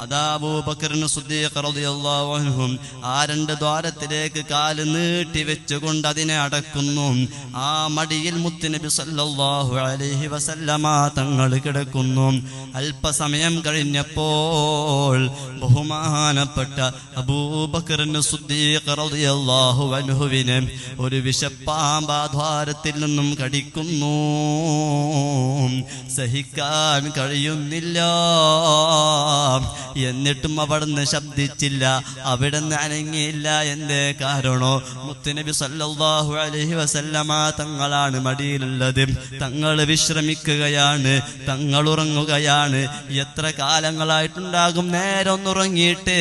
അതാ അബൂബക്കറിന് സിദ്ദീഖ് റളിയല്ലാഹു അൻഹു ആ രണ്ട് ദ്വാരത്തിലേക്ക് കാല് നീട്ടി വെച്ചുകൊണ്ട് അതിനെ അടക്കുന്നു. ആ മടിയിൽ മുത്തുനബി സല്ലല്ലാഹു അലൈഹി വസല്ലമ തങ്ങൾ കിടക്കുന്നു. അല്പസമയം കഴിഞ്ഞപ്പോൾ ബഹുമാനപ്പെട്ട അബൂബക്കറിന് സിദ്ദീഖ് റളിയല്ലാഹു അൻഹുവിനെ ഒരു വിഷപ്പാമ്പ് ദ്വാരത്തിൽ നിന്നും കടിക്കുന്നു. സഹിക്കാൻ കഴിയുന്നില്ല. എന്നിട്ടും അവിടുന്ന് ശബ്ദിച്ചില്ല, അവിടുന്ന് അനങ്ങിയില്ല. എന്തേ കാരണോ? മുത്തുനബി സല്ലല്ലാഹു അലൈഹി വസല്ലമ തങ്ങളാണ് മടിയിലുള്ളത്. തങ്ങൾ വിശ്രമിക്കുകയാണ്, തങ്ങൾ ഉറങ്ങുകയാണ്. എത്ര കാലങ്ങളായിട്ടുണ്ടാകും നേരെ ഒന്നുറങ്ങിയിട്ട്.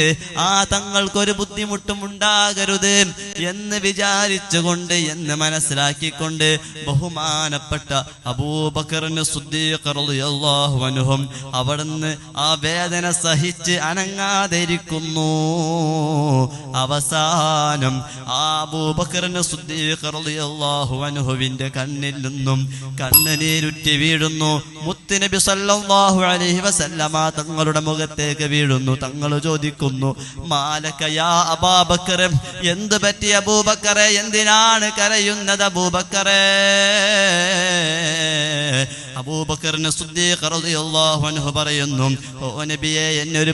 ആ തങ്ങൾക്കൊരു ബുദ്ധിമുട്ടും ഉണ്ടാകരുത് എന്ന് വിചാരിച്ചുകൊണ്ട്, എന്ന് മനസ്സിലാക്കിക്കൊണ്ട് ബഹുമാനപ്പെട്ട അബൂബക്കറിന് സിദ്ദീഖ് റളിയല്ലാഹു അൻഹു അവിടുന്ന് ആ വേദന സഹിച്ച് അനങ്ങാതിരിക്കുന്നു. അവസാനം ആ അബൂബക്കറിന് സിദ്ദീഖ് റളിയല്ലാഹു അൻഹുവിന്റെ കണ്ണിൽ നിന്നും കണ്ണുനീരുറ്റി വീഴുന്നു. മുത്തുനബി സല്ലല്ലാഹു അലൈഹി വസല്ലമ തങ്ങളുടെ മുഖത്തേക്ക് വീഴുന്നു. തങ്ങൾ ചോദിക്കുന്നു, മാലക യാ അബൂബക്കർ, എന്ത് പറ്റി അബൂബക്കറെ? എന്തിനാണ് കരയുന്നത് അബൂബക്കറെ? അബൂബക്കറിന് സിദ്ദീഖ് റളിയല്ലാഹു അൻഹു പറയുന്നു, ഓ നബിയെ, എന്നൊരു